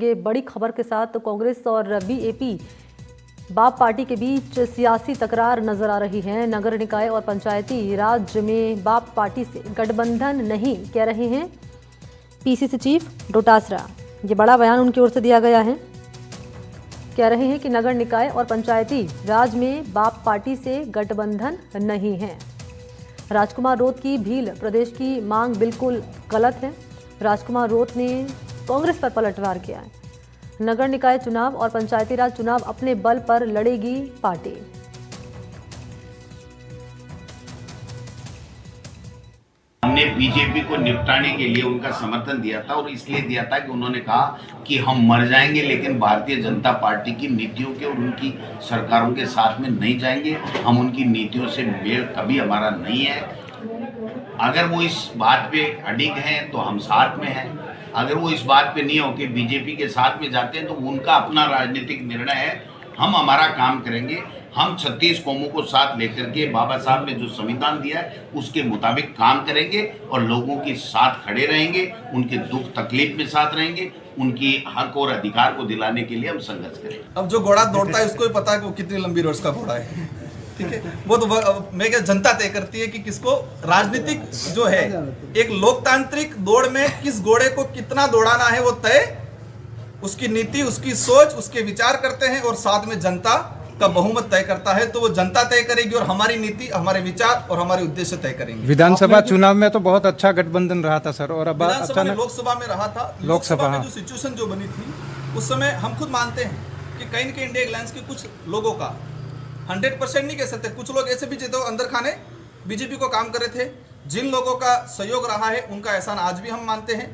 ये बड़ी खबर के साथ तो कांग्रेस और बीएपी बाप पार्टी के बीच सियासी तकरार नजर आ रही है। नगर निकाय और पंचायती राज में बाप पार्टी से गठबंधन नहीं, कह रहे हैं पीसीसी चीफ डोटासरा। ये बड़ा बयान उनकी ओर से दिया गया है। कह रहे हैं कि नगर निकाय और पंचायती राज में बाप पार्टी से गठबंधन नहीं है। राजकुमार रोत की भील प्रदेश की मांग बिल्कुल गलत है। राजकुमार रोत ने कांग्रेस पर पलटवार किया है। नगर निकाय चुनाव और पंचायती राज चुनाव अपने बल पर लड़ेगी पार्टी। हमने बीजेपी को निपटाने के लिए उनका समर्थन दिया था, और इसलिए दिया था कि उन्होंने कहा कि हम मर जाएंगे लेकिन भारतीय जनता पार्टी की नीतियों के और उनकी सरकारों के साथ में नहीं जाएंगे। हम उनकी नीतियों से मेल कभी हमारा नहीं है। अगर वो इस बात पे अडिग हैं तो हम साथ में हैं। अगर वो इस बात पे नहीं हो कि बीजेपी के साथ में जाते हैं तो उनका अपना राजनीतिक निर्णय है। हम हमारा काम करेंगे। हम 36 कौमों को साथ लेकर के बाबा साहब ने जो संविधान दिया है उसके मुताबिक काम करेंगे और लोगों के साथ खड़े रहेंगे, उनके दुख तकलीफ में साथ रहेंगे, उनकी हक और अधिकार को दिलाने के लिए हम संघर्ष करेंगे। अब जो घोड़ा दौड़ता है उसको भी पता है कि वो कितनी लंबी रोज का घोड़ा है, ठीक है। वो तो मैं क्या, जनता तय करती है कि किसको राजनीतिक जो है एक लोकतांत्रिक दौड़ में किस घोड़े को कितना दौड़ाना है वो तय, उसकी नीति, उसकी सोच, उसके विचार करते हैं और साथ में जनता का बहुमत तय करता है। तो वो जनता तय करेगी और हमारी नीति, हमारे विचार और हमारे उद्देश्य तय करेंगे। विधानसभा चुनाव में तो बहुत अच्छा गठबंधन रहा था सर, और अब विधानसभा में, लोकसभा में रहा था। लोकसभा में जो सिचुएशन जो बनी थी उस समय हम खुद मानते हैं कि कहीं न कहीं इंडिया अलायंस के कुछ लोगों का 100% नहीं कह सकते, कुछ लोग ऐसे भी थे तो अंदर खाने बीजेपी को काम कर रहे थे। जिन लोगों का सहयोग रहा है उनका एहसान आज भी हम मानते हैं।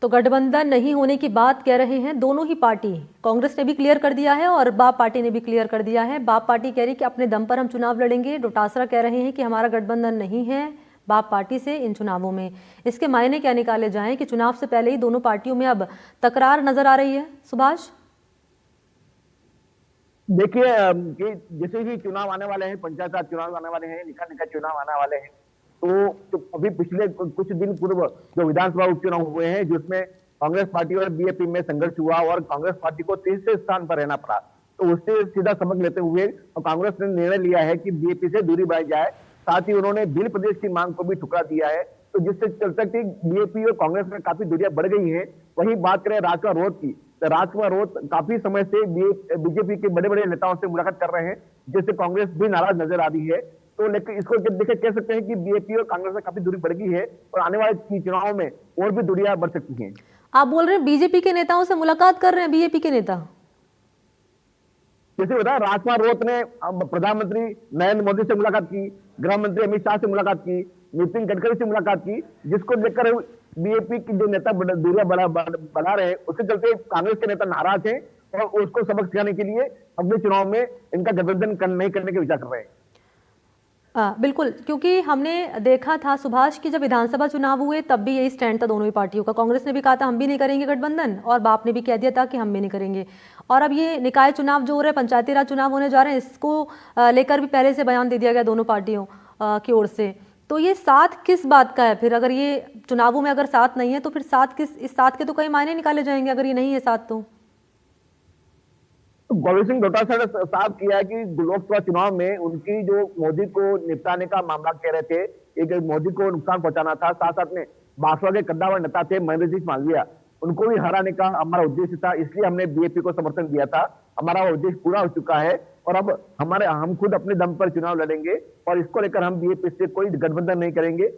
तो गठबंधन नहीं होने की बात कह रहे हैं दोनों ही पार्टी। कांग्रेस ने भी क्लियर कर दिया है और बाप पार्टी ने भी क्लियर कर दिया है। बाप पार्टी कह रही है कि अपने दम पर हम चुनाव लड़ेंगे। डोटासरा कह रहे हैं कि हमारा गठबंधन नहीं है बाप पार्टी से इन चुनावों में। इसके मायने क्या निकाले जाएं कि चुनाव से पहले ही दोनों पार्टियों में अब तकरार नजर आ रही है। सुभाष, देखिए कि जैसे ही चुनाव आने वाले हैं, पंचायत राज चुनाव आने वाले हैं, निकाय चुनाव आने वाले हैं, तो अभी पिछले कुछ दिन पूर्व जो विधानसभा उपचुनाव हुए हैं जिसमें कांग्रेस पार्टी और बीएपी में संघर्ष हुआ और कांग्रेस पार्टी को तीसरे स्थान पर रहना पड़ा, तो उससे सीधा सबक लेते हुए कांग्रेस ने निर्णय लिया है कि बीएपी से दूरी बढ़ाई जाए। साथ ही उन्होंने भील प्रदेश की मांग को भी ठुकरा दिया है, तो जिससे चल सकती बीएपी और कांग्रेस में काफी दूरियां बढ़ गई है। वही बात करें राजकुमार रोत की, तो राजकुमार रोत काफी समय से बीजेपी के बड़े बड़े नेताओं से मुलाकात कर रहे हैं, जिससे कांग्रेस भी नाराज नजर आ रही है। तो लेकिन इसको देखे कह सकते हैं कि बीएपी और कांग्रेस में काफी दूरी बढ़ गई है और आने वाले चुनाव में और भी दूरियां बढ़ सकती हैं। आप बोल रहे हैं बीजेपी के नेताओं से मुलाकात कर रहे हैं बीएपी के नेता? जैसे बताया, राजकुमार रोत ने प्रधानमंत्री नरेंद्र मोदी से मुलाकात की, गृह मंत्री अमित शाह से मुलाकात की, नितिन गडकरी से मुलाकात की, जिसको लेकर बीएपी की जो नेता दूरियां बढ़ा रहे हैं, उसके चलते कांग्रेस के नेता नाराज हैं और उसको सबक सिखाने के लिए अगले चुनाव में इनका गठबंधन नहीं करने के विचार कर रहे हैं। बिल्कुल, क्योंकि हमने देखा था सुभाष की जब विधानसभा चुनाव हुए तब भी यही स्टैंड था दोनों ही पार्टियों का। कांग्रेस ने भी कहा था हम भी नहीं करेंगे गठबंधन और बाप ने भी कह दिया था कि हम भी नहीं करेंगे। और अब ये निकाय चुनाव जो हो रहे हैं, पंचायती राज चुनाव होने जा रहे हैं, इसको लेकर भी पहले से बयान दे दिया गया दोनों पार्टियों की ओर से। तो ये साथ किस बात का है फिर? अगर ये चुनावों में अगर साथ नहीं है तो फिर साथ किस, इस साथ के तो कई मायने निकाले जाएंगे अगर ये नहीं है साथ। तो गोविंद सिंह डोटासरा ने साफ किया है कि लोकसभा चुनाव में उनकी जो मोदी को निपटाने का मामला कह रहे थे, एक मोदी को नुकसान पहुंचाना था। साथ साथ में भाजपा के कद्दावर नेता थे महेंद्र सिंह मालविया, उनको भी हराने का हमारा उद्देश्य था, इसलिए हमने बीएपी को समर्थन दिया था। हमारा उद्देश्य पूरा हो चुका है और अब हम खुद अपने दम पर चुनाव लड़ेंगे और इसको लेकर हम बीएपी से कोई गठबंधन नहीं करेंगे।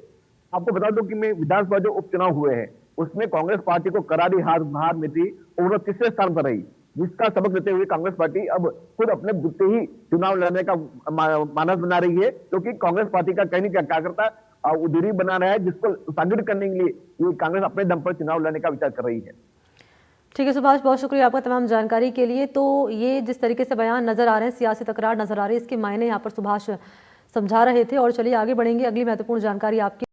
आपको बता दूं कि मैं विधानसभा जो उपचुनाव हुए हैं उसमें कांग्रेस पार्टी को करारी हार मिली और वो तीसरे स्थान पर रही, जिसका सबक लेते हुए कांग्रेस पार्टी अब खुद अपने बुते ही चुनाव लड़ने का मानस बना रही है, क्योंकि कांग्रेस पार्टी का कहने क्या करता दूरी बना रहा है, जिसको सुदृढ़ करने के लिए ये कांग्रेस अपने दम पर चुनाव लड़ने का विचार कर रही है। ठीक है सुभाष, बहुत शुक्रिया आपका तमाम जानकारी के लिए। तो ये जिस तरीके से बयान नजर आ रहे हैं, सियासी तकरार नजर आ रही है, इसके मायने यहाँ पर सुभाष समझा रहे थे। और चलिए आगे बढ़ेंगे, अगली महत्वपूर्ण जानकारी आपकी